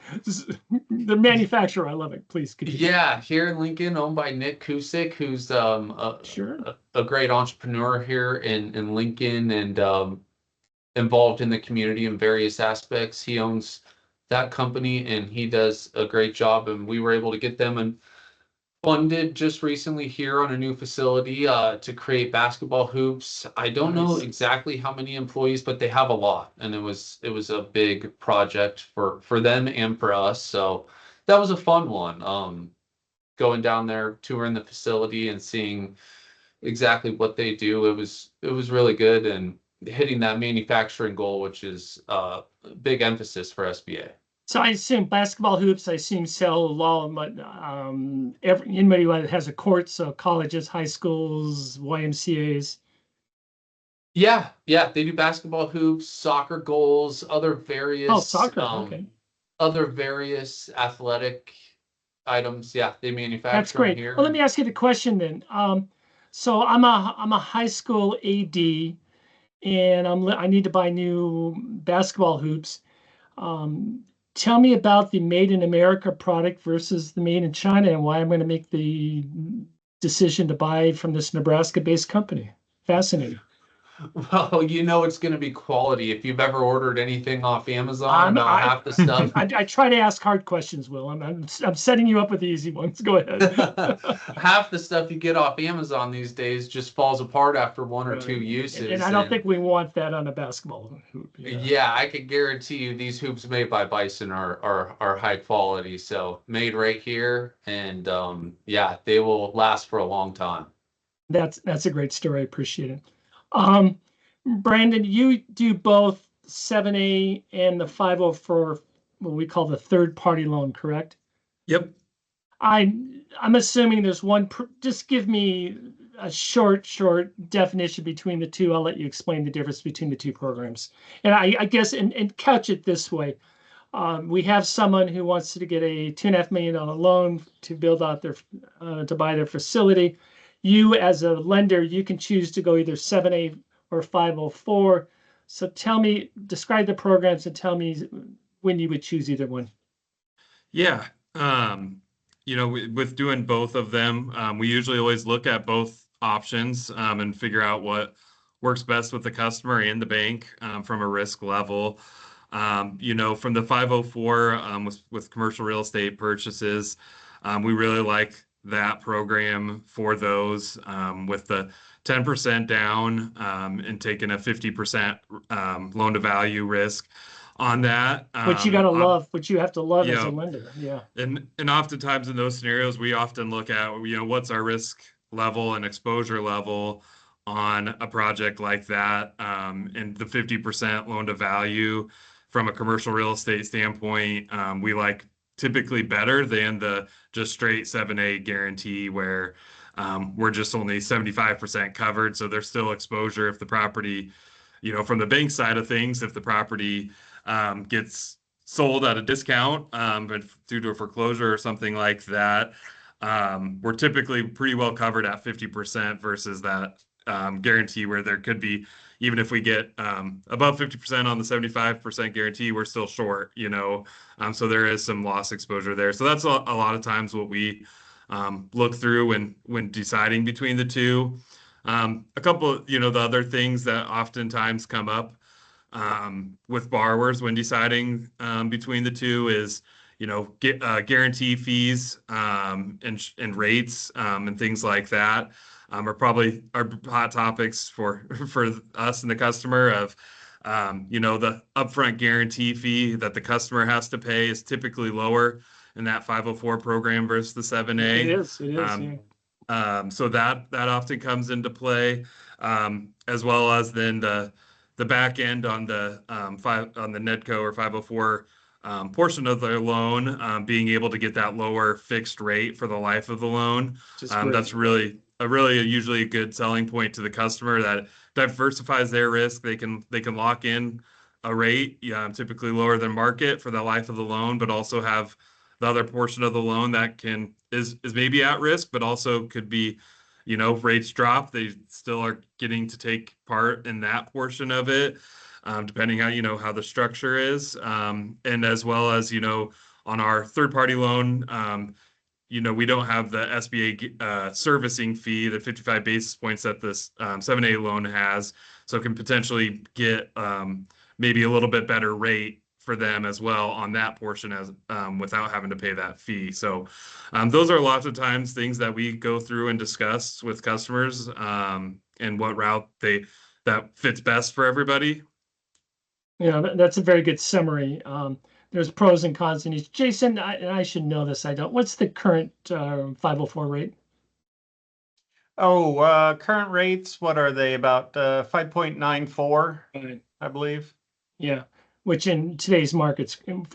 The manufacturer. I love it. Please continue. Yeah, here in Lincoln, owned by Nick Kusick, who's Sure. a great entrepreneur here in Lincoln, and involved in the community in various aspects. He owns that company, and he does a great job. And we were able to get them funded just recently here on a new facility to create basketball hoops. I don't know exactly how many employees, but they have a lot, and it was a big project for them and for us. So that was a fun one. Going down there, touring the facility, and seeing exactly what they do. It was really good, and hitting that manufacturing goal, which is a big emphasis for SBA. So I assume basketball hoops, sell a lot, but anybody who has a court, so colleges, high schools, YMCAs. Yeah, they do basketball hoops, soccer goals, other various okay. Other various athletic items. Yeah, they manufacture. That's great. Here. Well, let me ask you the question then. So I'm a high school AD, and I need to buy new basketball hoops. Tell me about the Made in America product versus the Made in China, and why I'm going to make the decision to buy from this Nebraska-based company. Fascinating. Well, you know it's going to be quality. If you've ever ordered anything off Amazon, about half the stuff. I try to ask hard questions, Will. I'm setting you up with the easy ones. Go ahead. Half the stuff you get off Amazon these days just falls apart after one or two uses. And I don't think we want that on a basketball hoop. Yeah, I can guarantee you these hoops made by Bison are high quality. So made right here, and yeah, they will last for a long time. That's a great story. I appreciate it. Brandon, you do both 7A and the 504, what we call the third party loan, correct? Yep. I'm assuming there's one. Just give me a short definition between the two. I'll let you explain the difference between the two programs. And I guess and couch it this way. We have someone who wants to get a $2.5 million loan to build out their to buy their facility. You as a lender, you can choose to go either 7A or 504. So describe the programs and tell me when you would choose either one. Yeah. You know, with doing both of them, we usually always look at both options and figure out what works best with the customer and the bank from a risk level. You know, from the 504 with commercial real estate purchases, we really like that program for those with the 10% down and taking a 50% loan to value risk on that. Which you gotta love, which you have to love as a lender. Yeah. And oftentimes in those scenarios, we often look at, you know, what's our risk level and exposure level on a project like that. And the 50% loan to value from a commercial real estate standpoint, we like typically better than the just straight 7A guarantee where we're just only 75% covered. So there's still exposure if the property, you know, from the bank side of things, if the property gets sold at a discount, but due to a foreclosure or something like that, we're typically pretty well covered at 50% versus that guarantee where there could be, even if we get above 50% on the 75% guarantee, we're still short, you know, so there is some loss exposure there. So that's a lot of times what we look through when deciding between the two. A couple, you know, the other things that oftentimes come up with borrowers when deciding between the two is, you know, guarantee fees and rates and things like that are probably our hot topics for us and the customer of, you know, the upfront guarantee fee that the customer has to pay is typically lower in that 504 program versus the 7A. It is. Yeah. So that often comes into play, as well as then the back end on the on the NEDCO or 504 portion of their loan, being able to get that lower fixed rate for the life of the loan. That's really usually a good selling point to the customer that diversifies their risk. They can lock in a rate, typically lower than market for the life of the loan, but also have the other portion of the loan that is maybe at risk, but also could be, you know, rates drop, they still are getting to take part in that portion of it, depending on, you know, how the structure is. And as well as, you know, on our third party loan, you know, we don't have the SBA servicing fee, the 55 basis points that this 7A loan has. So it can potentially get maybe a little bit better rate for them as well on that portion as without having to pay that fee. So those are lots of times things that we go through and discuss with customers and what route that fits best for everybody. Yeah, that's a very good summary. There's pros and cons in each. Jason, I should know this. I don't. What's the current 504 rate? Oh, current rates, what are they? About 5.94, I believe. Yeah, which in today's markets, in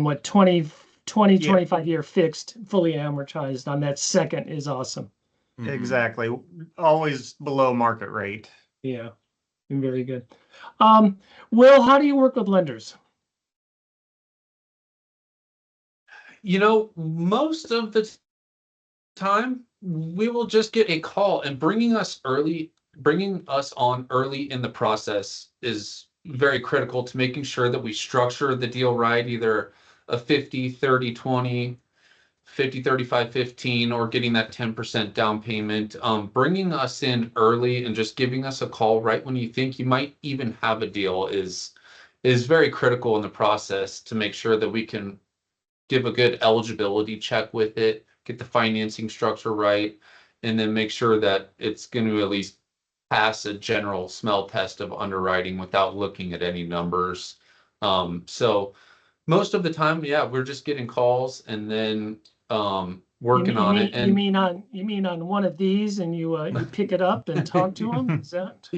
what 25-year fixed, fully amortized on that second is awesome. Exactly. Always below market rate. Yeah, very good. Will, how do you work with lenders? You know, most of the time we will just get a call, and bringing us on early in the process is very critical to making sure that we structure the deal right, either a 50, 30, 20, 50, 35, 15, or getting that 10% down payment, bringing us in early and just giving us a call right when you think you might even have a deal is very critical in the process to make sure that we can give a good eligibility check with it, get the financing structure right, and then make sure that it's going to at least pass a general smell test of underwriting without looking at any numbers. So most of the time, yeah, we're just getting calls and then working on it. You mean on one of these, and you pick it up and talk to them? Is that?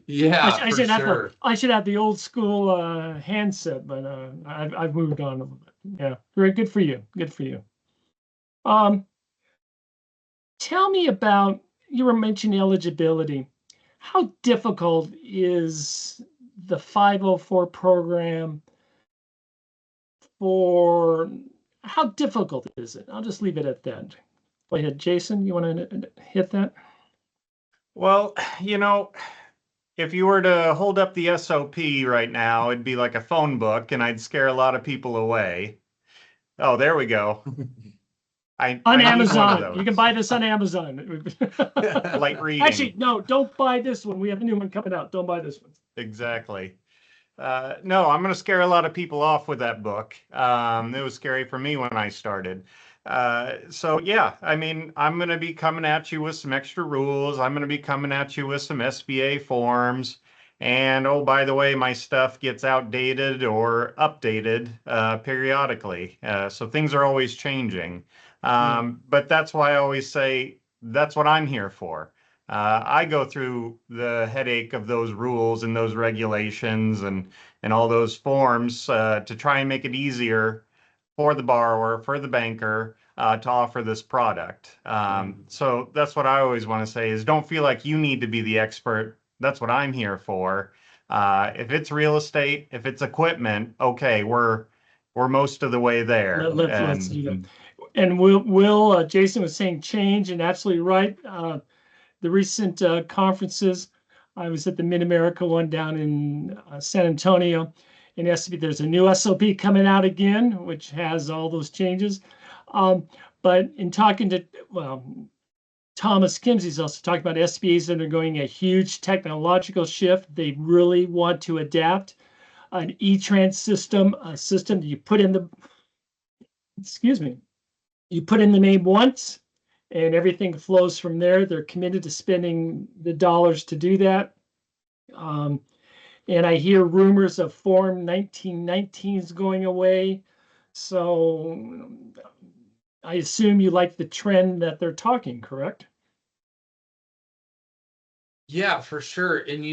Yeah, I for should have sure. I should have the old school handset, but I've moved on a little bit. Yeah, very good for you. Good for you. Tell me about, you were mentioning eligibility. How difficult is the 504 program for, how difficult is it? I'll just leave it at that. Go ahead, Jason, you want to hit that? Well, if you were to hold up the SOP right now, it'd be like a phone book and I'd scare a lot of people away. Oh, there we go. I On need one of Amazon. those. You can buy this on Amazon. Light reading. Actually, no, don't buy this one. We have a new one coming out. Don't buy this one. Exactly. No, I'm going to scare a lot of people off with that book. It was scary for me when I started. So yeah, I mean, I'm going to be coming at you with some extra rules. I'm going to be coming at you with some SBA forms. And oh, by the way, my stuff gets outdated or updated periodically. So things are always changing. But that's why I always say that's what I'm here for. I go through the headache of those rules and those regulations and all those forms to try and make it easier for the borrower, for the banker to offer this product. So that's what I always want to say is don't feel like you need to be the expert. That's what I'm here for. If it's real estate, if it's equipment, okay, we're most of the way there. Let's do that. And we'll Jason was saying change, and absolutely right. The recent conferences, I was at the Mid-America one down in San Antonio, and there's a new SOP coming out again, which has all those changes. But in talking to, Thomas Kimsey's also talking about SBAs undergoing a huge technological shift. They really want to adapt an E-Trans system, a system that you put in the, you put in the name once and everything flows from there. They're committed to spending the dollars to do that. And I hear rumors of Form 1919s going away. So I assume you like the trend that they're talking, correct? Yeah, for sure. And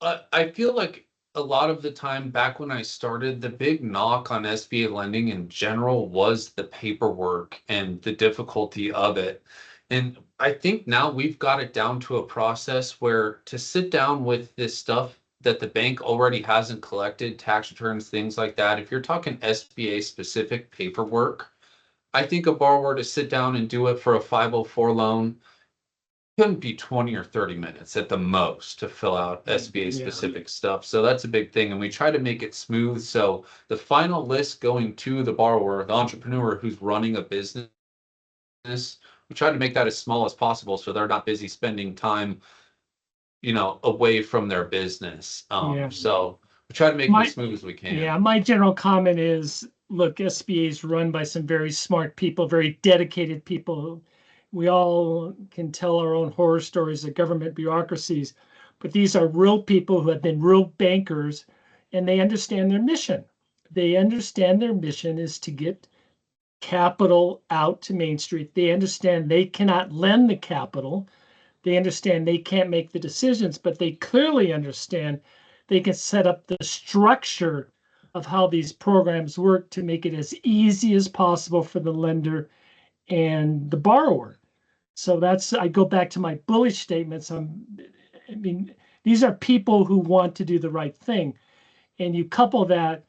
I feel like a lot of the time back when I started, the big knock on SBA lending in general was the paperwork and the difficulty of it. And I think now we've got it down to a process where to sit down with this stuff that the bank already hasn't collected, tax returns, things like that, if you're talking SBA specific paperwork, I think a borrower to sit down and do it for a 504 loan couldn't be 20 or 30 minutes at the most to fill out SBA specific stuff. So that's a big thing. And we try to make it smooth. So the final list going to the borrower, the entrepreneur who's running a business, we try to make that as small as possible so they're not busy spending time, away from their business. So we try to make it as smooth as we can. Yeah, my general comment is, look, SBA is run by some very smart people, very dedicated people. We all can tell our own horror stories of government bureaucracies, but these are real people who have been real bankers, and they understand their mission. They understand their mission is to get capital out to Main Street. They understand they cannot lend the capital. They understand they can't make the decisions, but they clearly understand they can set up the structure of how these programs work to make it as easy as possible for the lender and the borrower. So I go back to my bullish statements. I mean, these are people who want to do the right thing. And you couple that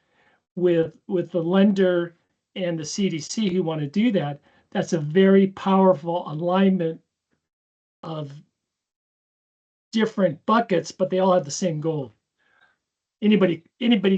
with the lender and the CDC who want to do that, that's a very powerful alignment of different buckets, but they all have the same goal. anybody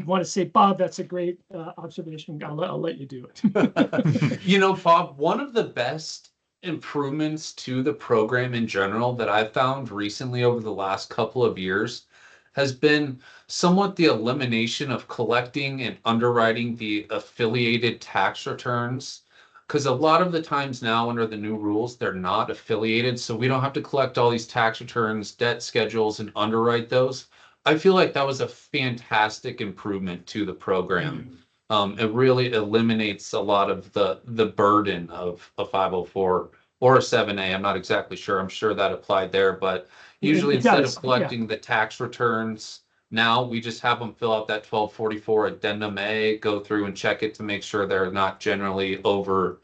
want to say, Bob, that's a great observation. I'll let you do it. You know, Bob, one of the best improvements to the program in general that I've found recently over the last couple of years has been somewhat the elimination of collecting and underwriting the affiliated tax returns. Because a lot of the times now under the new rules, they're not affiliated. So we don't have to collect all these tax returns, debt schedules, and underwrite those. I feel like that was a fantastic improvement to the program. It really eliminates a lot of the burden of a 504 or a 7A. I'm not exactly sure. I'm sure that applied there, but usually instead of collecting the tax returns, now we just have them fill out that 1244 addendum A, go through and check it to make sure they're not generally over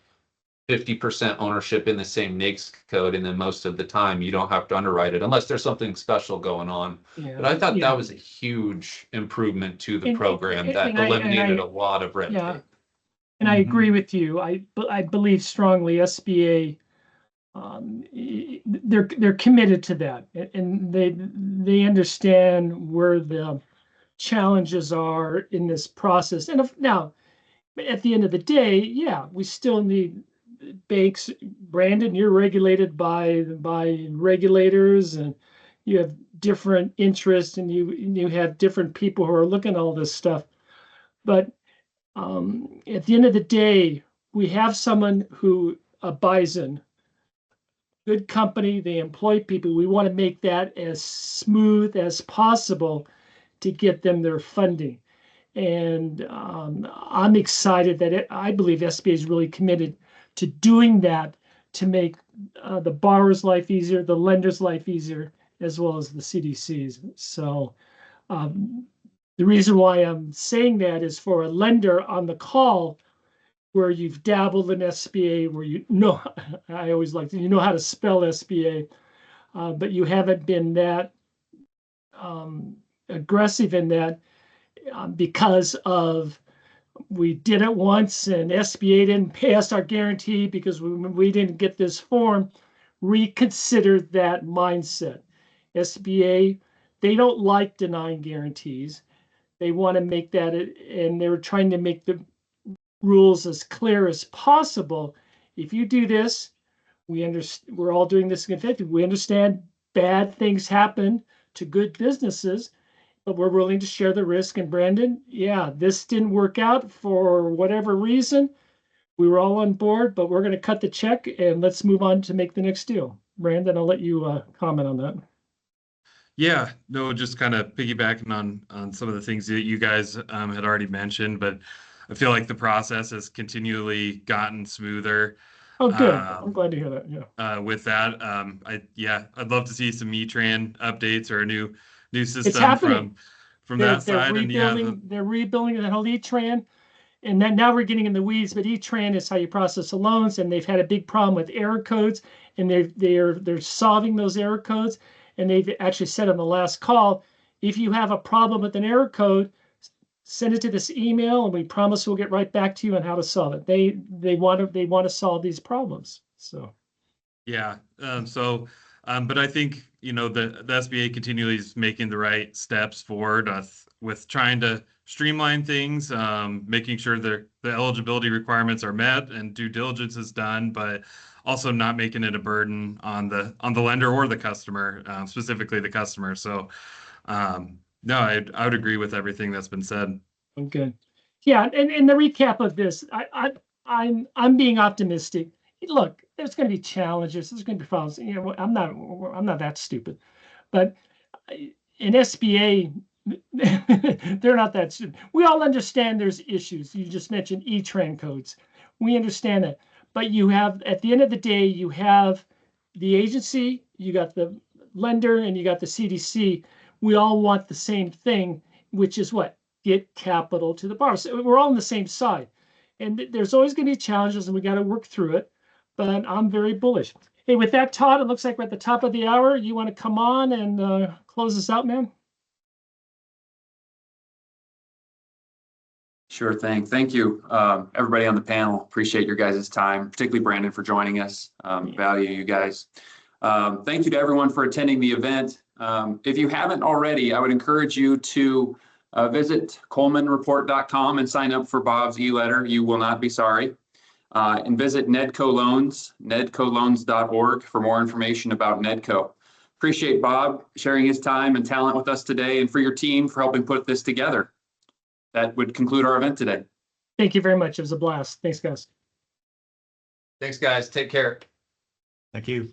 50% ownership in the same NAICS code, and then most of the time you don't have to underwrite it unless there's something special going on. But I thought that was a huge improvement to the program that eliminated a lot of red tape. And I agree with you. I believe strongly SBA, they're committed to that, and they understand where the challenges are in this process. And now, at the end of the day, yeah, we still need banks. Brandon, you're regulated by regulators, and you have different interests, and you have different people who are looking at all this stuff. But at the end of the day, we have someone who buys in. Good company, they employ people. We want to make that as smooth as possible to get them their funding. And I'm excited that I believe SBA is really committed to doing that to make the borrower's life easier, the lender's life easier, as well as the CDC's. So the reason why I'm saying that is for a lender on the call where you've dabbled in SBA, where you know, I always like to, you know how to spell SBA, but you haven't been that aggressive in that because of we did it once and SBA didn't pay us our guarantee because we didn't get this form. Reconsider that mindset. SBA, they don't like denying guarantees. They want to make that, and they're trying to make the rules as clear as possible. If you do this, we're all doing this effectively. We understand bad things happen to good businesses, but we're willing to share the risk. And Brandon, yeah, this didn't work out for whatever reason. We were all on board, but we're going to cut the check and let's move on to make the next deal. Brandon, I'll let you comment on that. Yeah, no, just kind of piggybacking on some of the things that you guys had already mentioned, but I feel like the process has continually gotten smoother. Oh, good. I'm glad to hear that. Yeah. With that, I'd love to see some E-Tran updates or a new system from that side. They're rebuilding that whole E-Tran, and then now we're getting in the weeds. But E-Tran is how you process the loans, and they've had a big problem with error codes, and they're solving those error codes. And they've actually said on the last call, if you have a problem with an error code, send it to this email, and we promise we'll get right back to you on how to solve it. They want to solve these problems. So, yeah. But I think the SBA continually is making the right steps forward with trying to streamline things, making sure the eligibility requirements are met and due diligence is done, but also not making it a burden on the lender or the customer, specifically the customer. So, no, I would agree with everything that's been said. Okay, yeah, and the recap of this, I'm being optimistic. Look, there's going to be challenges. There's going to be problems. I'm not that stupid, but in SBA, they're not that stupid. We all understand there's issues. You just mentioned E-Tran codes. We understand that. But you have, at the end of the day, you have the agency, you got the lender, and you got the CDC. We all want the same thing, which is what? Get capital to the borrower. So we're all on the same side. And there's always going to be challenges, and we got to work through it. But I'm very bullish. Hey, with that, Todd, it looks like we're at the top of the hour. You want to come on and close us out, man? Sure thing. Thank you, everybody on the panel. Appreciate your guys' time, particularly Brandon for joining us. Value you guys. Thank you to everyone for attending the event. If you haven't already, I would encourage you to Visit colemanreport.com and sign up for Bob's e-letter. You will not be sorry. And visit NEDCO Loans, nedcoloans.org for more information about NEDCO. Appreciate Bob sharing his time and talent with us today, and for your team for helping put this together. That would conclude our event today. Thank you very much. It was a blast. Thanks, guys. Thanks, guys. Take care. Thank you.